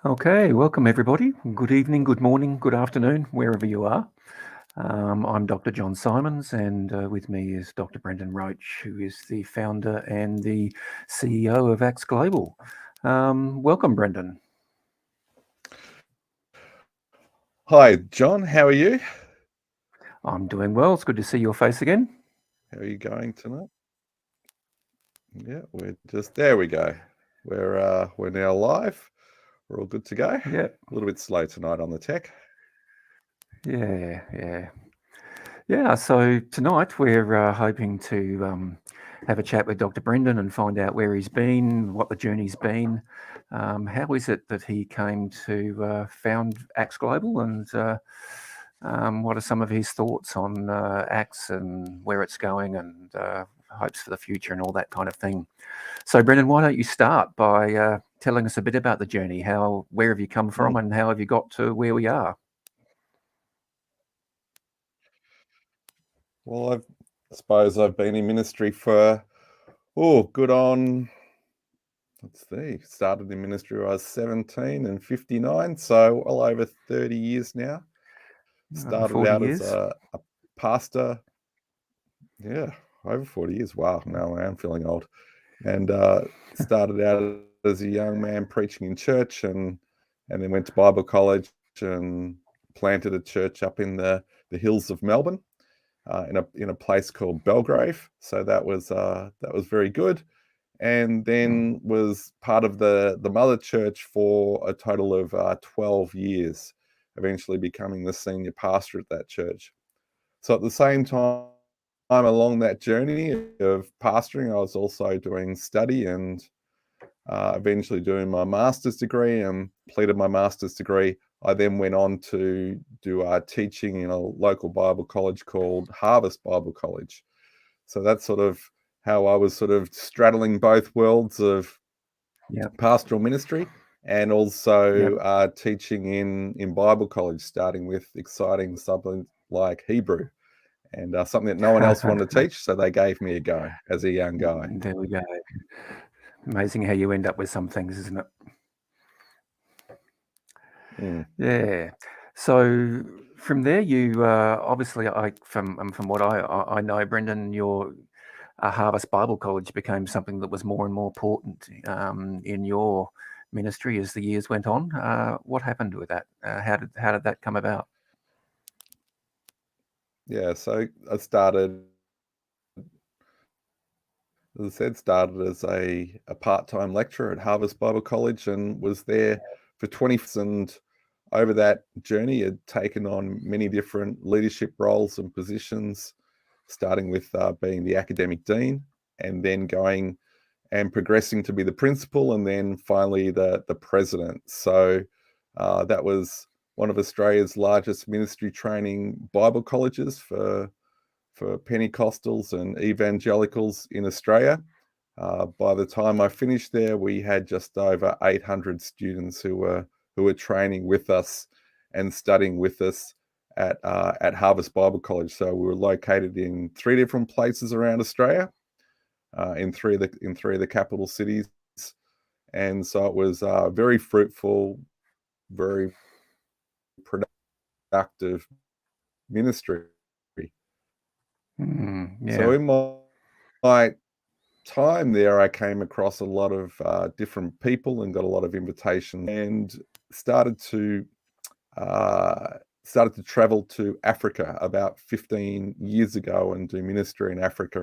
Okay, welcome everybody. Good evening, good morning, good afternoon, wherever you are. I'm Dr. John Simons, and with me is Dr. Brendan Roach, who is the founder and the CEO of Axe Global. Welcome, Brendan. Hi, John. How are you? I'm doing well. It's good to see your face again. How are you going tonight? Yeah, there we go. We're now live. We're all good to go. Yeah, A little bit slow tonight on the tech. yeah. So tonight we're hoping to have a chat with Dr. Brendan and find out where he's been, what the journey's been. How is it that he came to found Axe Global, and what are some of his thoughts on Axe and where it's going, and hopes for the future and all that kind of thing. So, Brendan, why don't you start by telling us a bit about the journey? Where have you come from, and how have you got to where we are? Well, I suppose I've been in ministry for good on. Let's see. Started in ministry when I was 17 and 59, so well over 30 years now. Over Started 40 out as years. a pastor. Yeah, over 40 years. Wow, now I am feeling old. And started out as a young man preaching in church, and then went to Bible college and planted a church up in the hills of Melbourne, in a place called Belgrave. So that was very good. And then was part of the mother church for a total of 12 years, eventually becoming the senior pastor at that church. So at the same time along that journey of pastoring, I was also doing study and eventually doing my master's degree, and completed my master's degree. I then went on to do teaching in a local Bible college called Harvest Bible College. So that's sort of how I was sort of straddling both worlds of Yep. pastoral ministry and Yep. also teaching in Bible college, starting with exciting something like Hebrew, and something that no one else wanted to teach, so they gave me a go as a young guy. There we go. Amazing how you end up with some things, isn't it? Mm. Yeah. So from there, you obviously, from what I know, Brendan, your Harvest Bible College became something that was more and more important in your ministry as the years went on. What happened with that? How did that come about? Yeah, so I started, as I said, started as a part-time lecturer at Harvest Bible College, and was there for 20 years. And over that journey had taken on many different leadership roles and positions, starting with being the academic dean, and then going and progressing to be the principal, and then finally the president. So that was one of Australia's largest ministry training Bible colleges for Pentecostals and evangelicals in Australia. By the time I finished there, we had just over 800 students who were training with us and studying with us at Harvest Bible College. So we were located in 3 different places around Australia, in three of the capital cities, and so it was very fruitful, very productive ministry. So Yeah. in my time there, I came across a lot of different people and got a lot of invitations, and started to travel to Africa about 15 years ago and do ministry in Africa.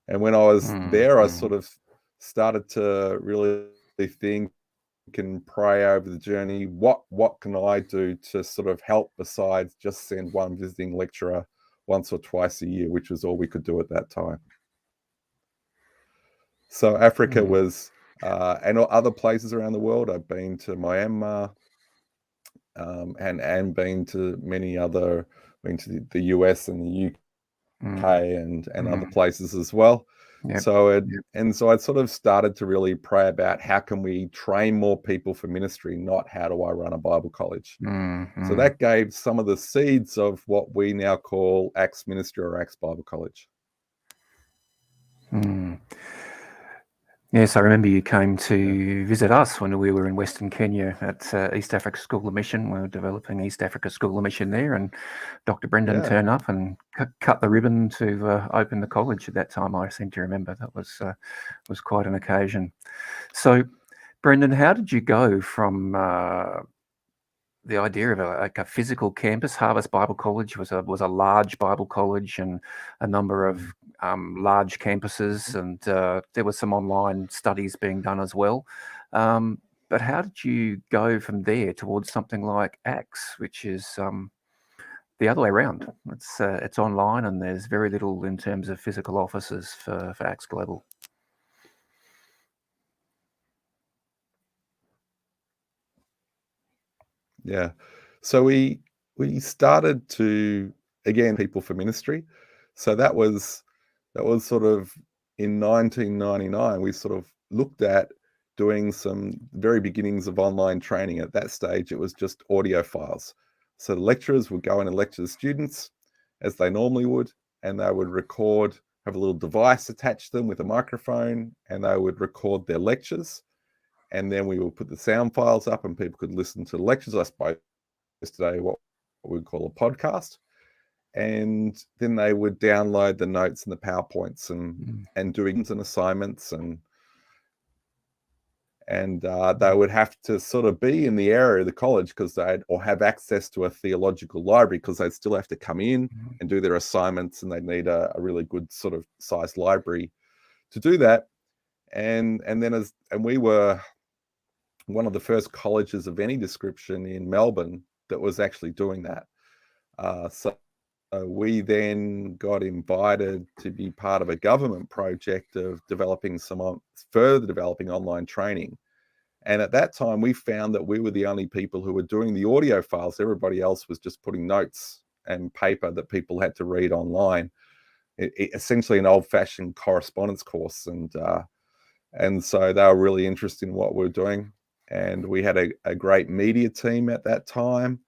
And when I was there, I sort of started to really think and pray over the journey. What can I do to sort of help, besides just send one visiting lecturer once or twice a year, which was all we could do at that time. So Africa was, and other places around the world. I've been to Myanmar, and been to many other, been to the US and the UK and other places as well. Yep. So I sort of started to really pray about how can we train more people for ministry, not how do I run a Bible college. So that gave some of the seeds of what we now call Axe Ministry or Axe Bible College. Yes, I remember you came to visit us when we were in Western Kenya at East Africa School of Mission. We were developing East Africa School of Mission there, and Dr. Brendan Yeah. turned up and cut the ribbon to open the college at that time. I seem to remember that was quite an occasion. So, Brendan, how did you go from the idea of a physical campus? Harvest Bible College was a large Bible college and a number of large campuses, and there were some online studies being done as well. But how did you go from there towards something like Acts, which is the other way around? It's online, and there's very little in terms of physical offices for Acts Global. Yeah. So we started to, again, people for ministry. So that was sort of in 1999. We sort of looked at doing some very beginnings of online training. At that stage, it was just audio files. So the lecturers would go in and lecture the students as they normally would, and they would record, have a little device attached to them with a microphone, and they would record their lectures. And then we would put the sound files up and people could listen to the lectures. I suppose today what we would call a podcast. And then they would download the notes and the PowerPoints and doing and assignments, and they would have to sort of be in the area of the college because or have access to a theological library, because they'd still have to come in and do their assignments, and they'd need a really good sort of sized library to do that. And then we were one of the first colleges of any description in Melbourne that was actually doing that. So we then got invited to be part of a government project of further developing online training. And at that time, we found that we were the only people who were doing the audio files. Everybody else was just putting notes and paper that people had to read online. Essentially an old-fashioned correspondence course. And so they were really interested in what we were doing. And we had a great media team at that time.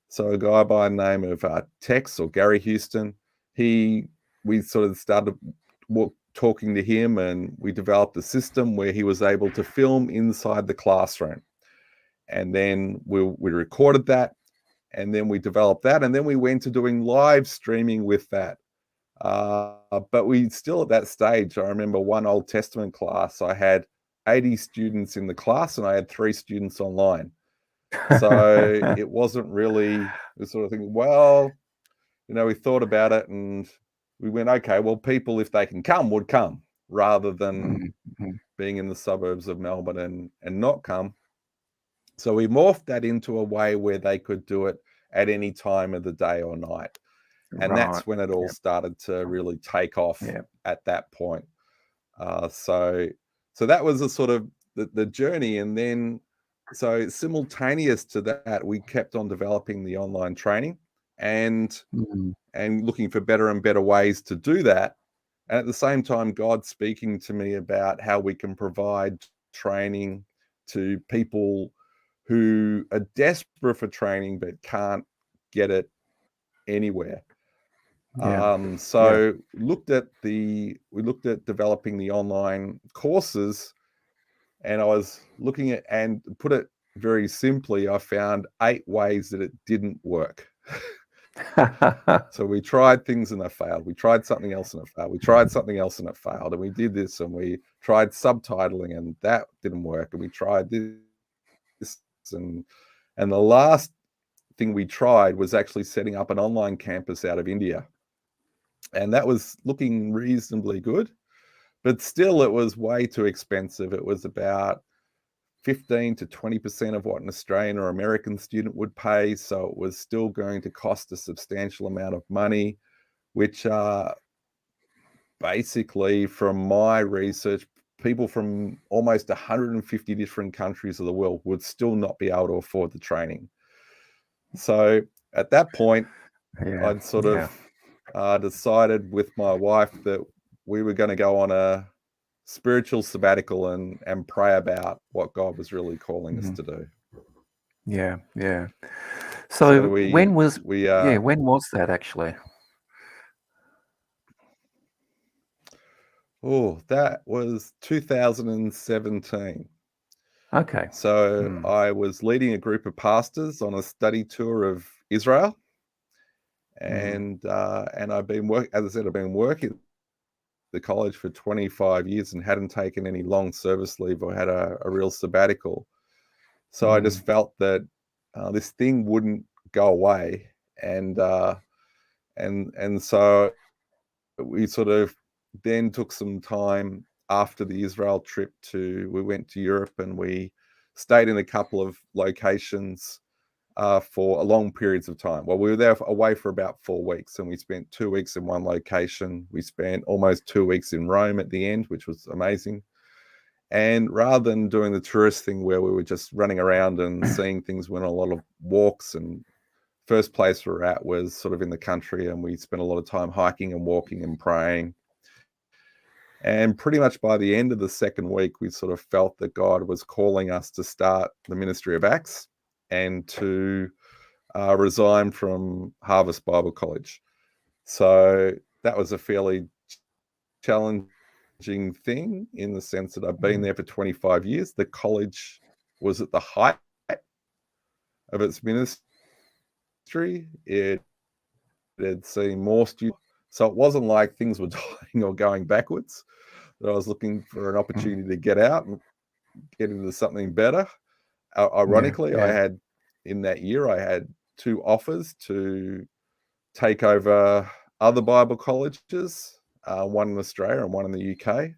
So a guy by the name of Tex, or Gary Houston, we sort of started talking to him, and we developed a system where he was able to film inside the classroom. And then we recorded that, and then we developed that, and then we went to doing live streaming with that. But we still, at that stage, I remember one Old Testament class, I had 80 students in the class and I had 3 students online. So it wasn't really the sort of thing, well, we thought about it and we went, okay, well, people, if they can come, would come, rather than being in the suburbs of Melbourne and not come. So we morphed that into a way where they could do it at any time of the day or night. And that's when it all started to really take off at that point. So that was a sort of the journey. And then, so simultaneous to that, we kept on developing the online training and looking for better and better ways to do that. And at the same time, God speaking to me about how we can provide training to people who are desperate for training but can't get it anywhere. So we looked at developing the online courses, and I was looking at, and put it very simply, I found 8 ways that it didn't work. So we tried things and they failed. We tried something else and it failed. We tried something else and it failed. And we did this, and we tried subtitling and that didn't work. And we tried this, and the last thing we tried was actually setting up an online campus out of India. And that was looking reasonably good, but still it was way too expensive. It was about 15 to 20% of what an Australian or American student would pay. So it was still going to cost a substantial amount of money, which basically, from my research, people from almost 150 different countries of the world would still not be able to afford the training. So at that point, I'd sort of decided with my wife that we were going to go on a spiritual sabbatical and pray about what God was really calling us to do. Yeah. So when was that actually? Oh, that was 2017. Okay. So I was leading a group of pastors on a study tour of Israel, and I've been as I said, I've been working at the college for 25 years and hadn't taken any long service leave or had a real sabbatical. So I just felt that this thing wouldn't go away, and so we sort of then took some time after the Israel trip we went to Europe, and we stayed in a couple of locations for long periods of time. Well, we were there away for about 4 weeks, and we spent 2 weeks in one location. We spent almost 2 weeks in Rome at the end, which was amazing. And rather than doing the tourist thing where we were just running around and seeing things, we went on a lot of walks. And first place we were at was sort of in the country, and we spent a lot of time hiking and walking and praying. And pretty much by the end of the second week, we sort of felt that God was calling us to start the ministry of Acts and to resign from Harvest Bible College. So that was a fairly challenging thing in the sense that I've been there for 25 years. The college was at the height of its ministry. It had seen more students. So it wasn't like things were dying or going backwards, that I was looking for an opportunity to get out and get into something better. Ironically, in that year, I had 2 offers to take over other Bible colleges, one in Australia and one in the UK.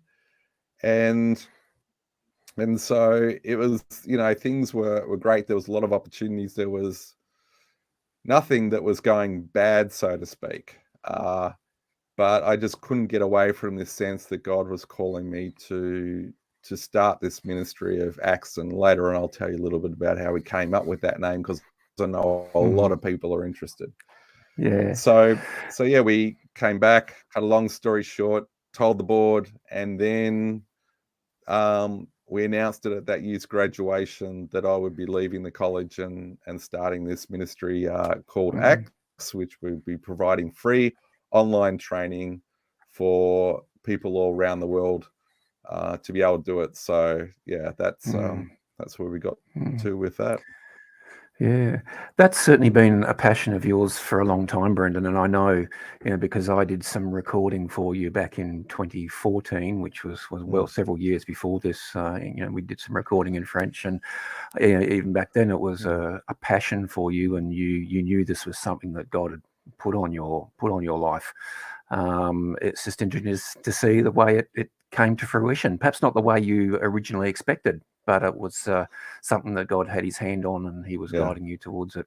And so it was, things were great. There was a lot of opportunities. There was nothing that was going bad, so to speak. But I just couldn't get away from this sense that God was calling me to start this ministry of Acts. And later on, I'll tell you a little bit about how we came up with that name, because I know a lot of people are interested. Yeah. So yeah, we came back, cut a long story short, told the board, and then we announced it at that year's graduation that I would be leaving the college and starting this ministry called Acts, which would be providing free online training for people all around the world to be able to do it. So yeah, that's where we got to with that. Yeah, that's certainly been a passion of yours for a long time, Brendan. And I know, because I did some recording for you back in 2014, which was well several years before this. We did some recording in French, and even back then it was a passion for you, and you knew this was something that God had put on your life. It's just interesting to see the way it came to fruition. Perhaps not the way you originally expected, but it was something that God had his hand on, and he was guiding you towards it.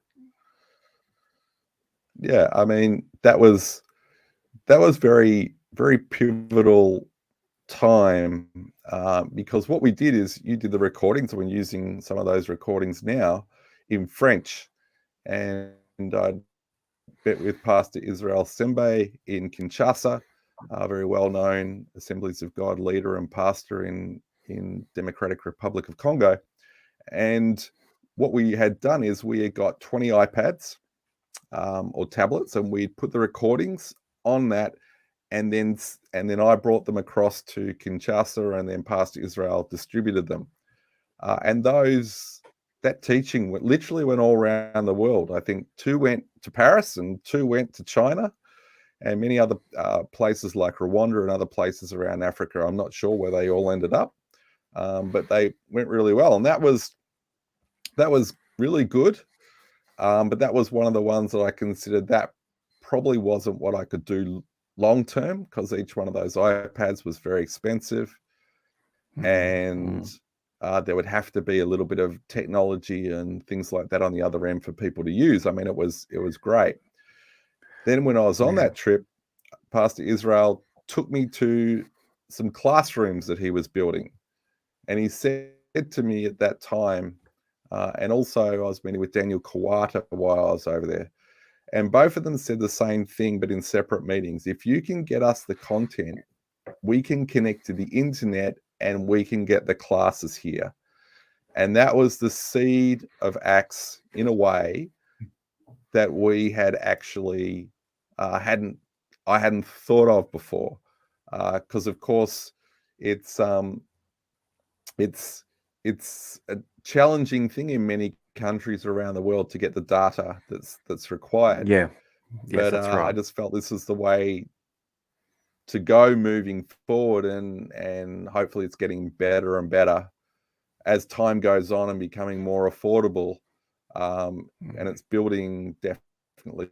Yeah, I mean, that was very, very pivotal time, because what we did is you did the recordings, and we're using some of those recordings now in French. And I met with Pastor Israel Sembe in Kinshasa, a very well-known Assemblies of God leader and pastor in Democratic Republic of Congo. And what we had done is we had got 20 iPads or tablets, and we'd put the recordings on that, and then I brought them across to Kinshasa, and then Pastor Israel distributed them. And that teaching literally went all around the world. I think 2 went to Paris and 2 went to China, and many other places like Rwanda and other places around Africa. I'm not sure where they all ended up, but they went really well. And that was really good. But that was one of the ones that I considered that probably wasn't what I could do long term, because each one of those iPads was very expensive, and there would have to be a little bit of technology and things like that on the other end for people to use. I mean, it was great. Then when I was on that trip, Pastor Israel took me to some classrooms that he was building, and he said to me at that time, and also I was meeting with Daniel Kawata while I was over there, and both of them said the same thing, but in separate meetings. If you can get us the content, we can connect to the internet and we can get the classes here. And that was the seed of Acts in a way that we had actually I hadn't thought of before. because of course it's it's it's a challenging thing in many countries around the world to get the data that's required. Yeah. Yes, But that's I right. just felt this is the way to go moving forward, and hopefully it's getting better and better as time goes on and becoming more affordable. And Mm, it's building definitely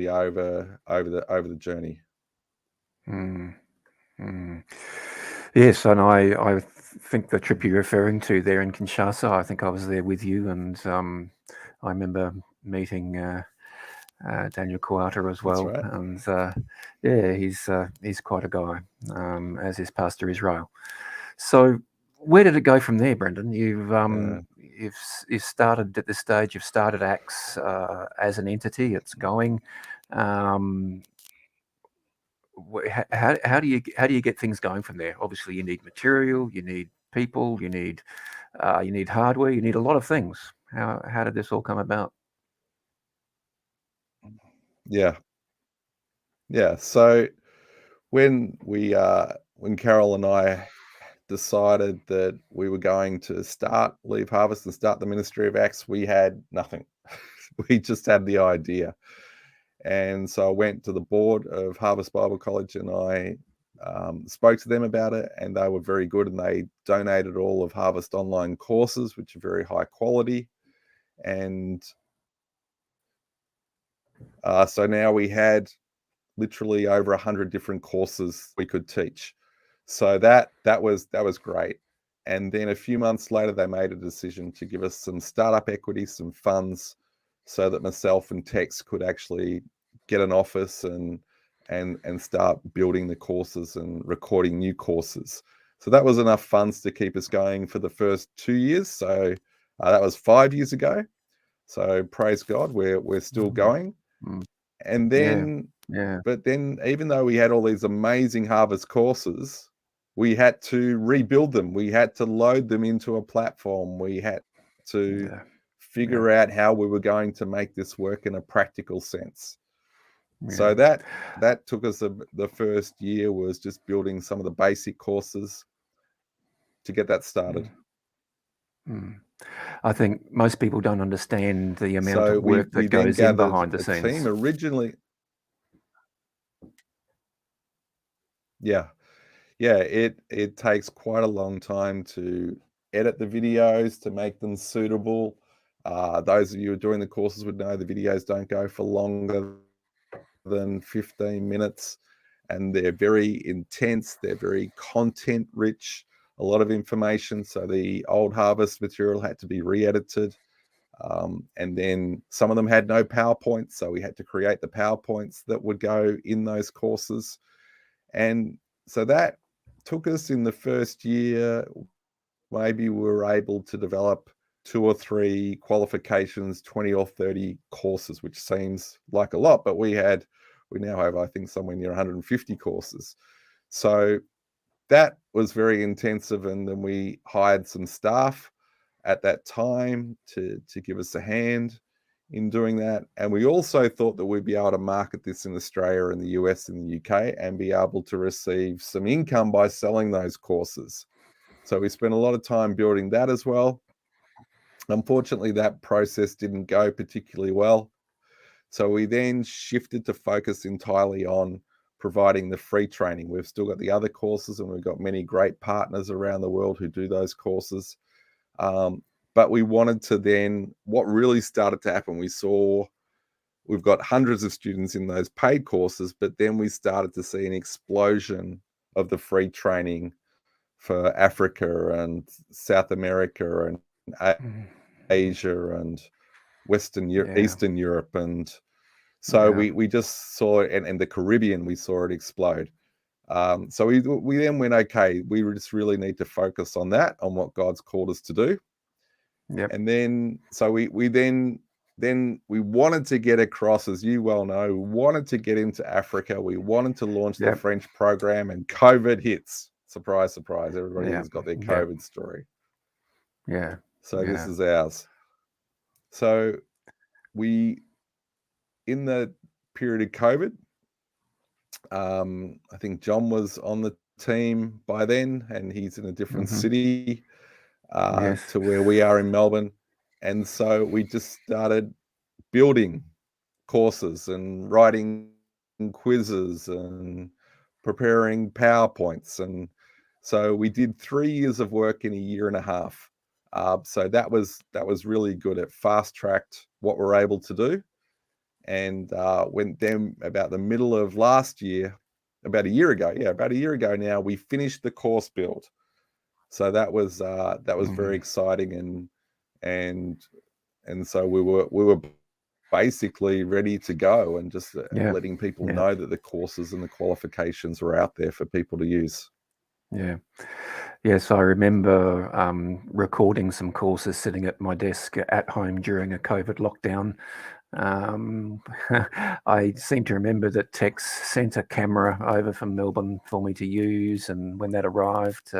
over the journey. mm, mm. Yes, and I think the trip you're referring to there in Kinshasa, I think I was there with you, and I remember meeting Daniel Coata as That's well, right. and yeah, he's quite a guy, as is Pastor Israel. So, where did it go from there, Brendan? You've started at this stage. You've started Acts as an entity. It's going. Um, how do you get things going from there? Obviously, you need material, you need people, you need hardware, you need a lot of things. How did this all come about? Yeah, yeah. So when Carol and I decided that we were going to start Leave Harvest and start the Ministry of Acts, we had nothing. We just had the idea. And so I went to the board of Harvest Bible College and I spoke to them about it, and they were very good, and they donated all of Harvest online courses, which are very high quality. And so now we had literally over 100 different courses we could teach. So that was great. And then a few months later, they made a decision to give us some startup equity, some funds, so that myself and Tex could actually get an office and start building the courses and recording new courses. So that was enough funds to keep us going for the first 2 years. So that was 5 years ago. So praise God, we're still Mm, going. mm, And yeah, then yeah, but then even though we had all these amazing Harvest courses, we had to rebuild them. We had to load them into a platform. We had to yeah, yeah, figure out how we were going to make this work in a practical sense. yeah. So that took us the first year was just building some of the basic courses to get that started. Mm, mm. I think most people don't understand the amount So of we work we that then goes in gathered behind the a team scenes. originally. Yeah, yeah, it takes quite a long time to edit the videos to make them suitable. Those of you who are doing the courses would know the videos don't go for longer than 15 minutes, and they're very intense. They're very content rich, a lot of information. So the old Harvest material had to be re-edited. And then some of them had no PowerPoints, so we had to create the PowerPoints that would go in those courses. And so that took us in the first year, maybe we were able to develop 2 or 3 qualifications, 20 or 30 courses, which seems like a lot, but we now have, I think, somewhere near 150 courses. So that was very intensive. And then we hired some staff at that time to give us a hand in doing that. And we also thought that we'd be able to market this in Australia and the US and the UK and be able to receive some income by selling those courses. So we spent a lot of time building that as well. Unfortunately, that process didn't go particularly well. So we then shifted to focus entirely on providing the free training. We've still got the other courses, and we've got many great partners around the world who do those courses. But we wanted to then, what really started to happen, we saw we've got hundreds of students in those paid courses, but then we started to see an explosion of the free training for Africa and South America and Mm, mm, Asia and yeah, Eastern Europe. And so yeah, we just saw it, and the Caribbean, we saw it explode. So we then went, okay, we just really need to focus on that, on what God's called us to do. yep, And then so we then we wanted to get across, as you well know, we wanted to get into Africa. We wanted to launch the yep, French program, and COVID hits. Surprise, surprise. Everybody yeah, has got their yep, COVID story. yeah, So this yeah, is ours. So we, in the period of COVID, I think John was on the team by then, and he's in a different city Yes. to where we are in Melbourne. And so we just started building courses and writing quizzes and preparing PowerPoints. And so we did 3 years of work in a year and a half. So that was really good. It fast tracked what we're able to do. And when then about the middle of last year, about a year ago now, we finished the course build. So that was very exciting, and so we were basically ready to go, and just Yeah. letting people Yeah. know that the courses and the qualifications were out there for people to use. Yeah. Yes, I remember recording some courses sitting at my desk at home during a COVID lockdown. I seem to remember that Tex sent a camera over from Melbourne for me to use, and when that arrived,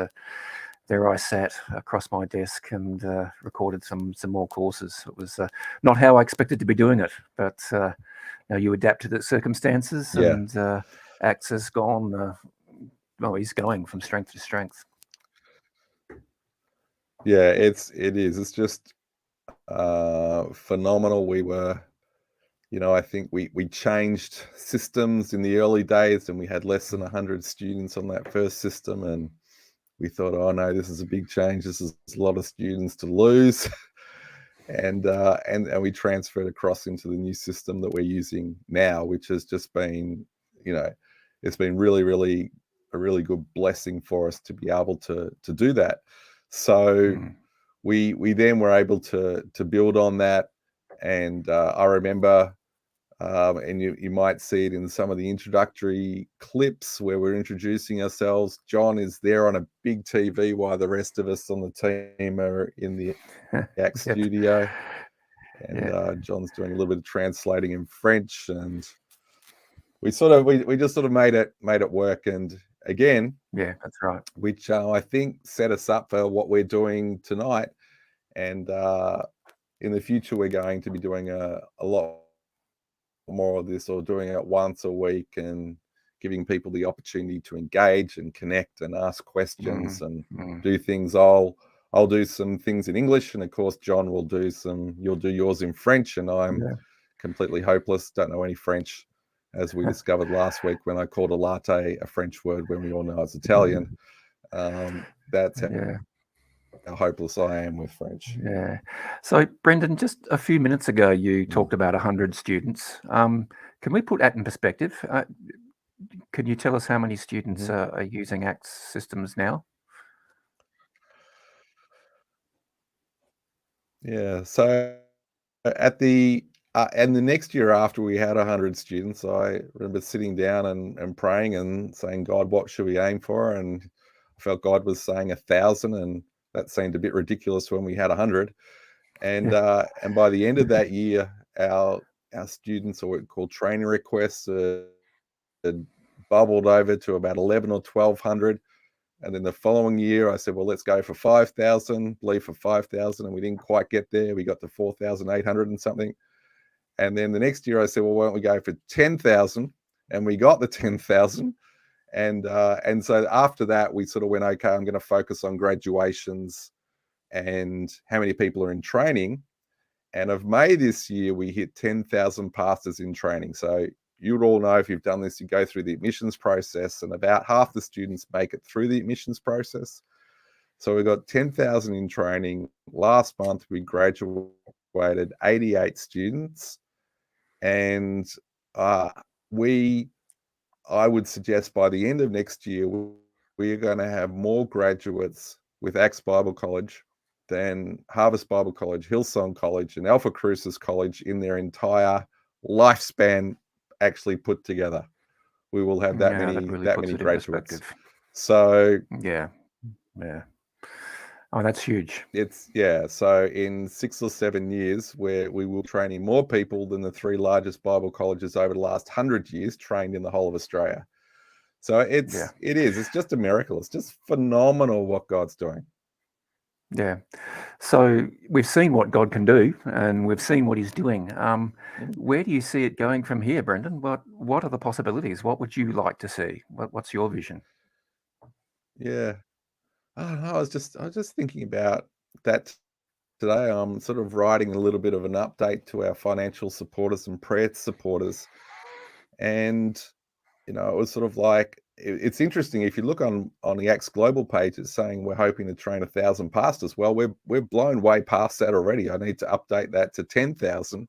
there I sat across my desk and recorded some more courses. It was not how I expected to be doing it, but you adapt to the circumstances, Yeah, and Axe has gone. Well, he's going from strength to strength. yeah, it is. It's just phenomenal. We were, I think we changed systems in the early days, and we had less than 100 students on that first system, and we thought, oh no, this is a big change. This is a lot of students to lose. And we transferred across into the new system that we're using now, which has just been, it's been really, really a really good blessing for us to be able to do that. So we then were able to build on that. And I remember, and you might see it in some of the introductory clips where we're introducing ourselves. John is there on a big TV while the rest of us on the team are in the Act Yep. studio. And Yeah. John's doing a little bit of translating in French, and we just sort of made it work. And again, Yeah, that's right. which I think set us up for what we're doing tonight. And in the future, we're going to be doing a lot more of this, or doing it once a week, and giving people the opportunity to engage and connect and ask questions and do things. I'll do some things in English, and of course John will do you'll do yours in French, and I'm Yeah. completely hopeless, don't know any French, as we discovered last week when I called a latte a French word when we all know it's Italian. That's Yeah. how hopeless I am with French. Yeah. So, Brendan, just a few minutes ago, you talked about 100 students. Can we put that in perspective? Can you tell us how many students Mhm. are using ACTS systems now? Yeah, so at the and the next year after we had 100 students, I remember sitting down and praying and saying, God, what should we aim for? And I felt God was saying 1,000, and that seemed a bit ridiculous when we had 100. And Yeah. and by the end of that year, our students, or what we call training requests, had bubbled over to about 11 or 1,200. And then the following year, I said, well, let's go for 5,000, believe for 5,000. And we didn't quite get there. We got to 4,800 and something. And then the next year, I said, well, why don't we go for 10,000? And we got the 10,000. And so after that, we sort of went, okay, I'm going to focus on graduations and how many people are in training. And of May this year, we hit 10,000 passes in training. So you would all know, if you've done this, you go through the admissions process, and about half the students make it through the admissions process. So we got 10,000 in training. Last month, we graduated 88 students. And I would suggest by the end of next year, we are going to have more graduates with Axe Bible College than Harvest Bible College, Hillsong College, and Alpha Crucis College in their entire lifespan actually put together. We will have that Yeah, that really puts many it in graduates. perspective. So Yeah. Yeah. Oh, that's huge. so in 6 or 7 years, where we will training more people than the 3 largest Bible colleges over the last 100 years trained in the whole of Australia. So Yeah. it's just a miracle. It's just phenomenal what God's doing. Yeah. So we've seen what God can do, and we've seen what He's doing. Where do you see it going from here, Brendan? What are the possibilities? What would you like to see? What's your vision? Yeah. I don't know. I was just thinking about that today. I'm sort of writing a little bit of an update to our financial supporters and prayer supporters, and it was sort of like it's interesting if you look on the Acts Global page. It's saying we're hoping to train 1,000 pastors. Well, we're blown way past that already. I need to update that to 10,000.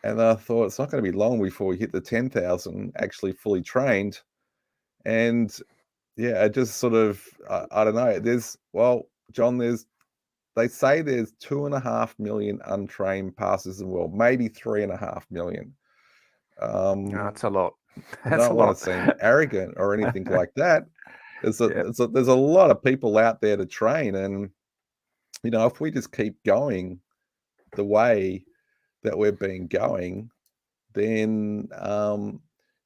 And I thought it's not going to be long before we hit the 10,000 actually fully trained. And yeah, it just sort of I don't know. John, they say there's 2.5 million untrained pastors in the world, maybe 3.5 million. It's a lot. I That's a don't want lot. to seem arrogant or anything like that. Yeah. There's a lot of people out there to train, and if we just keep going the way that we've been going, then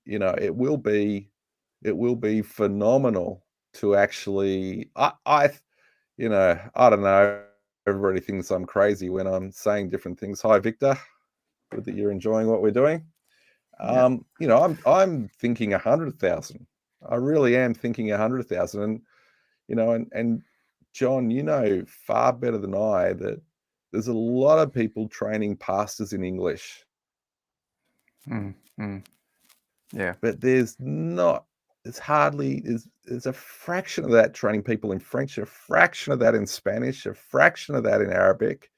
it will be phenomenal to actually. I don't know. Everybody thinks I'm crazy when I'm saying different things. Hi, Victor. Good that you're enjoying what we're doing. Yeah. I'm thinking 100,000. I really am thinking 100,000, and and John, you know far better than I that there's a lot of people training pastors in English, Mm, mm, yeah. but there's not. There's a fraction of that training people in French, a fraction of that in Spanish, a fraction of that in Arabic,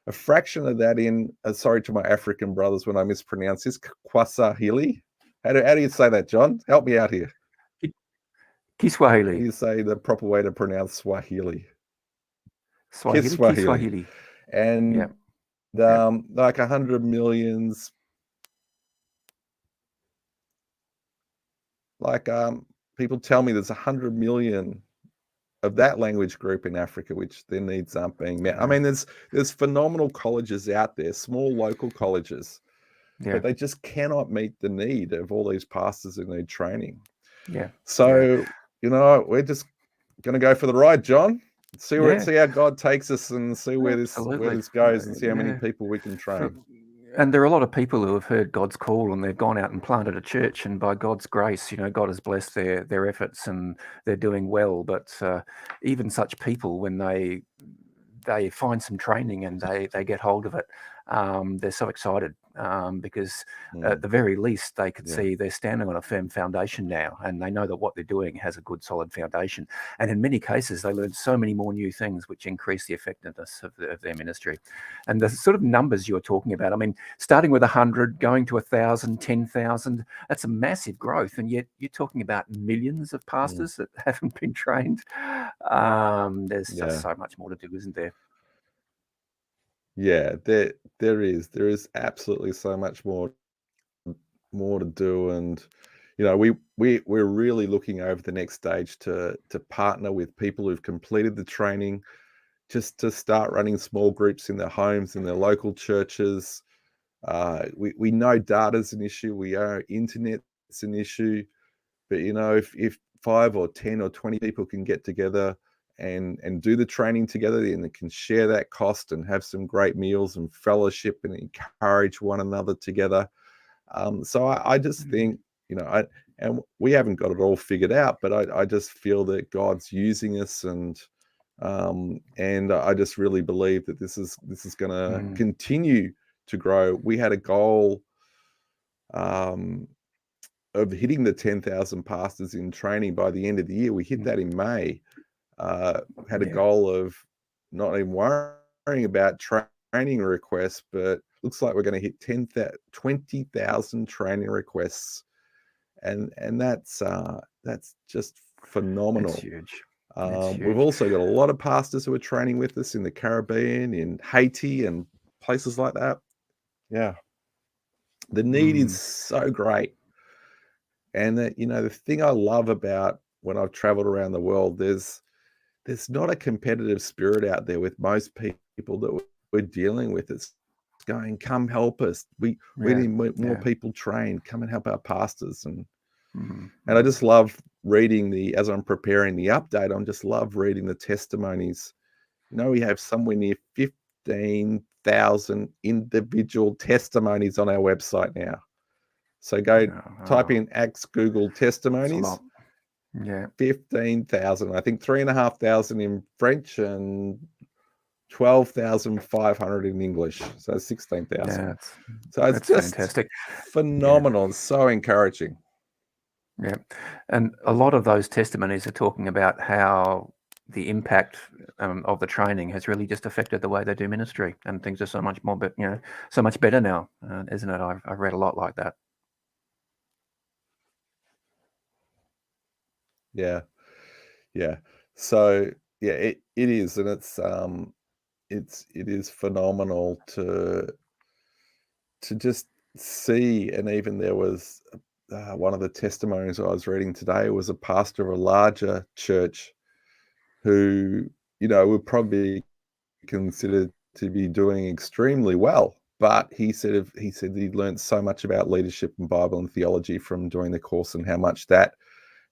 a fraction of that in. Sorry to my African brothers when I mispronounce this. Kwasahili. How do you say that, John? Help me out here. Ki- How do Kiswahili. you say the proper way to pronounce Swahili? Swahili. Kiswahili. Kiswahili. Yeah. And Yeah. like 100 millions, like people tell me there's 100 million of that language group in Africa, which their needs aren't being met. I Yeah. mean, there's phenomenal colleges out there, small local colleges, Yeah. but they just cannot meet the need of all these pastors who need training. Yeah. Yeah. So, we're just gonna go for the ride, John. Yeah. See how God takes us and see where Absolutely. this goes and see how many Yeah. people we can For, train. and there are a lot of people who have heard God's call and they've gone out and planted a church, and by God's grace, God has blessed their efforts and they're doing well. But even such people, when they find some training and they get hold of it, they're so excited because at Mm, the very least they could yeah. see they're standing on a firm foundation now, and they know that what they're doing has a good solid foundation. And in many cases, they learn so many more new things, which increase the effectiveness of their ministry. And the sort of numbers you're talking about, I mean, starting with 100, going to 1,000, 10,000, that's a massive growth. And yet you're talking about millions of Mm, pastors that haven't been trained. There's just yeah. so much more to do, isn't there? Yeah, there is absolutely so much more to do, and we're really looking over the next stage to partner with people who've completed the training, just to start running small groups in their homes, in their local churches. We know data's an issue, we know internet's an issue, but if 5 or 10 or 20 people can get together and do the training together, and they can share that cost and have some great meals and fellowship and encourage one another together. So I just Mm, think, and we haven't got it all figured out, but I just feel that God's using us, and I just really believe that this is going to mm, continue to grow. We had a goal um, of hitting the 10,000 pastors in training by the end of the year. We hit mm, that in May. Had a yeah, goal of not even worrying about training requests, but looks like we're going to hit 20,000 training requests, and that's just it's phenomenal. huge. It's We've huge. also got a lot of pastors who are training with us in the Caribbean, in Haiti, and places like that. Yeah, the need is Mm, so great, and that the thing I love about when I've traveled around the world, there's not a competitive spirit out there with most people that we're dealing with. It's going, come help us. We yeah, need more yeah. people trained. Come and help our pastors. Mm, And I mm, just love reading as I'm preparing the update. I just love reading the testimonies No, we have somewhere near 15,000 individual testimonies on our website now. So go type in Acts Google testimonies. That's a lot. Yeah. 15,000. I think 3,500 in French and 12,500 in English. So 16,000. Yeah, So it's that's just fantastic. phenomenal. Yeah. It's so encouraging. Yeah. And a lot of those testimonies are talking about how the impact of the training has really just affected the way they do ministry, and things are so much more, so much better now, isn't it? I've read a lot like that. Yeah. Yeah. So yeah, it is, and it is phenomenal to just see. And even there was one of the testimonies I was reading today was a pastor of a larger church who, would probably considered to be doing extremely well. But he said he learned so much about leadership and Bible and theology from doing the course, and how much that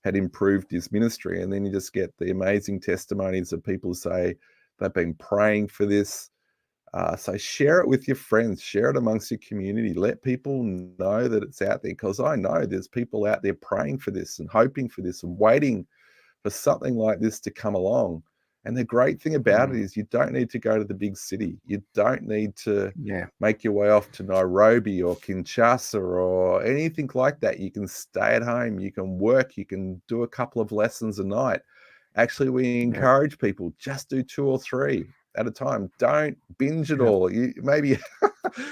had improved his ministry. And then you just get the amazing testimonies of people who say they've been praying for this. So share it with your friends, share it amongst your community, let people know that it's out there, because I know there's people out there praying for this and hoping for this and waiting for something like this to come along. And the great thing about it is you don't need to go to the big city. You don't need to make your way off to Nairobi or Kinshasa or anything like that. You can stay at home, you can work, you can do a couple of lessons a night. Actually, we encourage people, just do 2 or 3 at a time. Don't binge it all. You maybe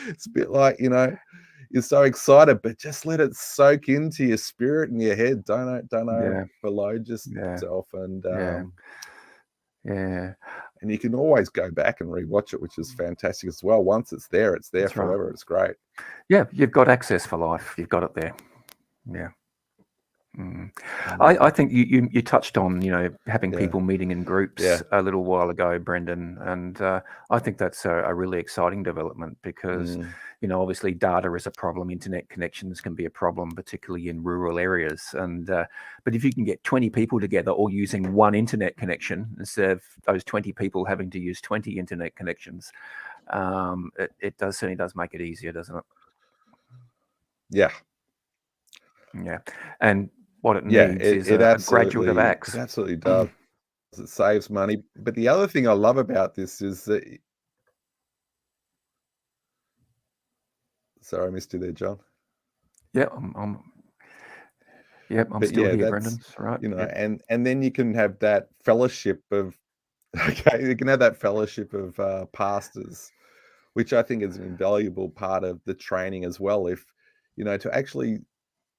it's a bit like, you're so excited, but just let it soak into your spirit and your head. Don't overload yourself. And and you can always go back and rewatch it, which is fantastic as well. Once it's there That's forever. right. It's great. Yeah, you've got access for life. You've got it there. Yeah. I think you touched on, having people meeting in groups a little while ago, Brendan, and I think that's a really exciting development, because obviously data is a problem. Internet connections can be a problem, particularly in rural areas. And but if you can get 20 people together all using one internet connection, instead of those 20 people having to use 20 internet connections, it certainly does make it easier, doesn't it? Yeah. Yeah. And what it Yeah, needs is it a graduate of Acts. absolutely does. It saves money. But the other thing I love about this is that... Sorry, I missed you there, John. Yeah, I'm still here, Brendan. That's Right. and then you can have that fellowship of you can have that fellowship of pastors, which I think is an invaluable part of the training as well. If to actually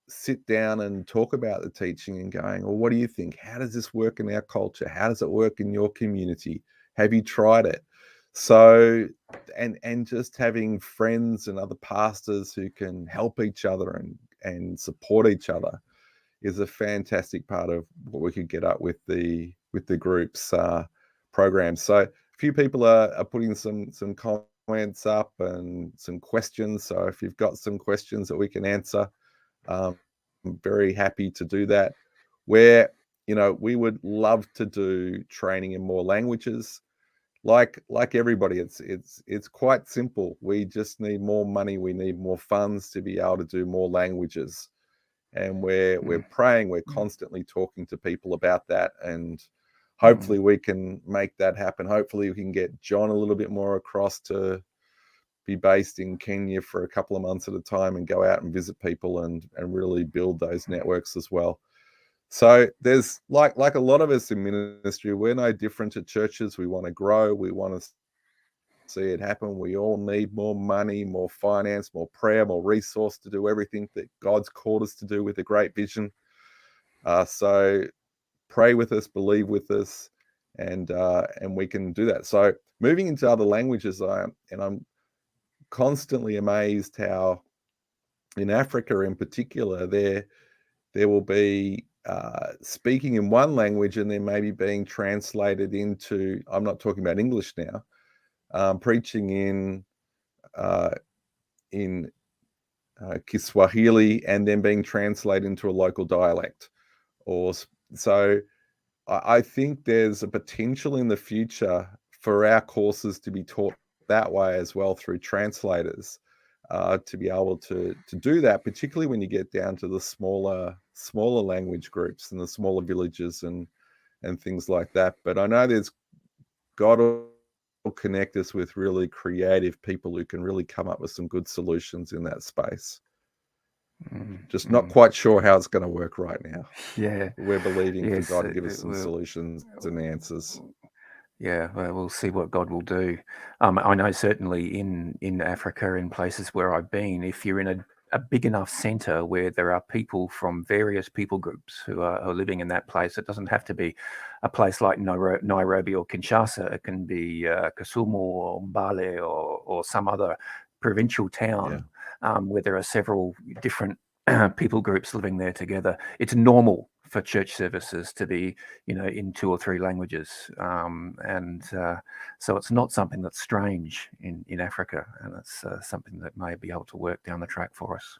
sit down and talk about the teaching and going, well, what do you think? How does this work in our culture? How does it work in your community? Have you tried it? So, and just having friends and other pastors who can help each other and support each other is a fantastic part of what we could get up with the groups program. So a few people are putting some comments up and some questions. So if you've got some questions that we can answer, I'm very happy to do that. Where we would love to do training in more languages. Like everybody, it's quite simple. We just need more money. We need more funds to be able to do more languages. And we're praying, we're constantly talking to people about that, and hopefully we can make that happen. Hopefully we can get John a little bit more across to be based in Kenya for a couple of months at a time and go out and visit people and really build those networks as well. So there's like a lot of us in ministry, we're no different to churches. We want to grow, we want to see it happen. We all need more money, more finance, more prayer, more resource to do everything that God's called us to do with a great vision. So pray with us, believe with us, and we can do that. So moving into other languages, I'm constantly amazed how in Africa in particular, there will be speaking in one language and then maybe being translated into, I'm not talking about English now, preaching in Kiswahili and then being translated into a local dialect. So I think there's a potential in the future for our courses to be taught that way as well through translators, to be able to do that, particularly when you get down to the smaller language groups and the smaller villages and things like that. But I know there's God will connect us with really creative people who can really come up with some good solutions in that space. Just not quite sure how it's going to work right now. Yeah. We're believing for Yes, God to give us some solutions and answers. Yeah, well, we'll see what God will do. I know certainly in Africa, in places where I've been, if you're in a big enough centre where there are people from various people groups who are living in that place, it doesn't have to be a place like Nairobi or Kinshasa. It can be Kisumu or Mbale or some other provincial town where there are several different people groups living there together. It's normal for church services to be, in 2 or 3 languages, and so it's not something that's strange in Africa, and it's something that may be able to work down the track for us.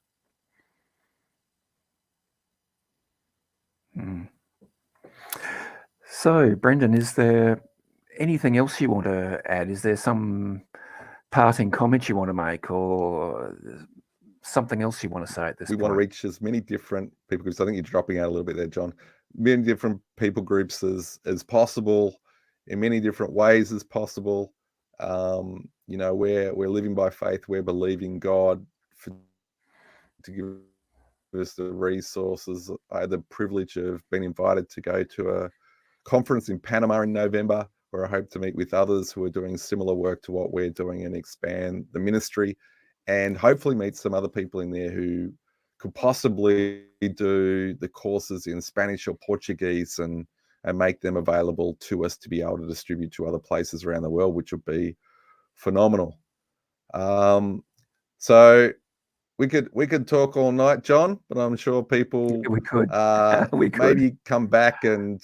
So, Brendan, is there anything else you want to add? Is there some parting comments you want to make, or something else you want to say at this point? We want to reach as many different people groups. I think you're dropping out a little bit there, John. Many different people groups as possible, in many different ways as possible. We're living by faith. We're believing God to give us the resources. I had the privilege of being invited to go to a conference in Panama in November, where I hope to meet with others who are doing similar work to what we're doing and expand the ministry, and hopefully meet some other people in there who could possibly do the courses in Spanish or Portuguese and make them available to us to be able to distribute to other places around the world, which would be phenomenal. So we could talk all night, John, but I'm sure people we could. maybe come back and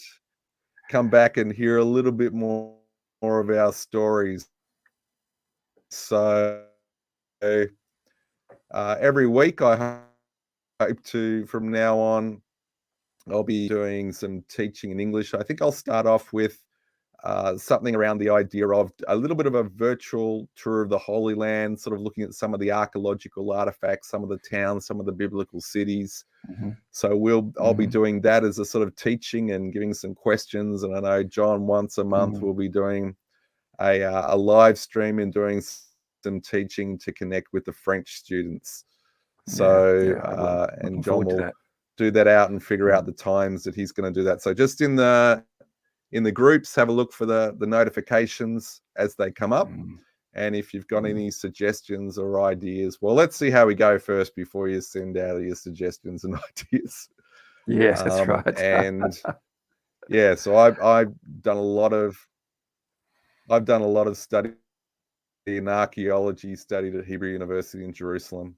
hear a little bit more of our stories. So every week I hope to, from now on, I'll be doing some teaching in English. I think I'll start off with something around the idea of a little bit of a virtual tour of the Holy Land, sort of looking at some of the archaeological artifacts, some of the towns, some of the biblical cities. So I'll be doing that as a sort of teaching and giving some questions. And I know John once a month will be doing a live stream and doing some teaching to connect with the French students. So and John will do that out and figure out the times that he's going to do that. So just in the groups, have a look for the notifications as they come up. And if you've got any suggestions or ideas, well, let's see how we go first before you send out your suggestions and ideas. Yes, that's right. And yeah, so I've done a lot of study in archaeology, studied at Hebrew University in Jerusalem.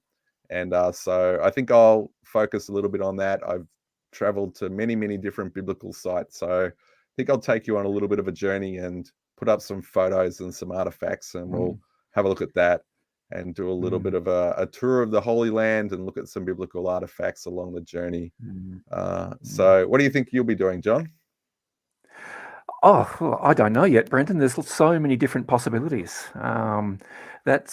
And so I think I'll focus a little bit on that. I've traveled to many, many different biblical sites. So I think I'll take you on a little bit of a journey and put up some photos and some artifacts, and we'll have a look at that and do a little bit of a tour of the Holy Land and look at some biblical artifacts along the journey. So what do you think you'll be doing, John? Oh, well, I don't know yet, Brendan. There's so many different possibilities. That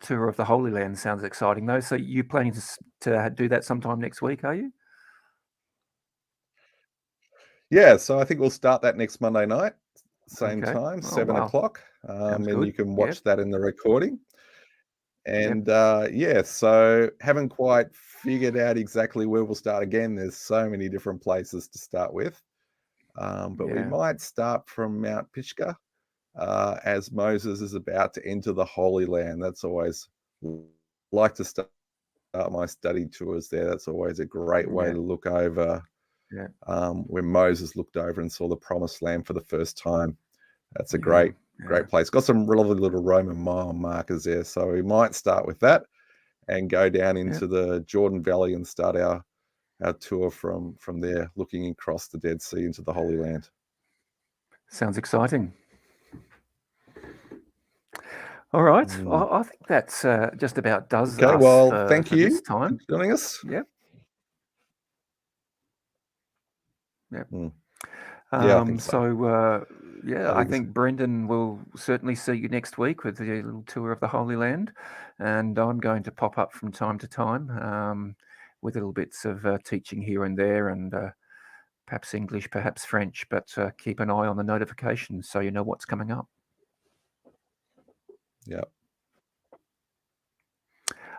tour of the Holy Land sounds exciting, though. So you're planning to do that sometime next week, are you? Yeah, so I think we'll start that next Monday night, same Okay. time, Oh, 7 wow. o'clock. Sounds And good. you can watch that in the recording. Yep. And so haven't quite figured out exactly where we'll start again. There's so many different places to start with. But we might start from Mount Pisgah as Moses is about to enter the Holy Land. That's always like to start my study tours there. That's always a great way to look over when Moses looked over and saw the Promised Land for the first time. That's a great place. Got some lovely little Roman mile markers there. So we might start with that and go down into the Jordan Valley and start our tour from there, looking across the Dead Sea into the Holy Land. Sounds exciting. All right. I think that's just about does okay, us well, thank you this time. for joining us. Yep. Yeah, I think so. So Yeah, I think Brendan will certainly see you next week with a little tour of the Holy Land, and I'm going to pop up from time to time with little bits of teaching here and there, and perhaps English, perhaps French, but keep an eye on the notifications so you know what's coming up. Yep.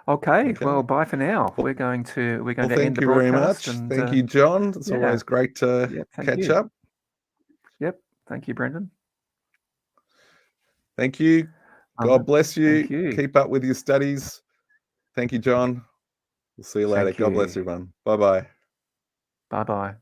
Okay, well, bye for now. We're going to end the broadcast. Thank you very much. Thank you, John. It's always great to catch up. Yep. Thank you, Brendan. Thank you. God bless you. Thank you. Keep up with your studies. Thank you, John. We'll see you later. God bless everyone. Bye-bye. Bye-bye.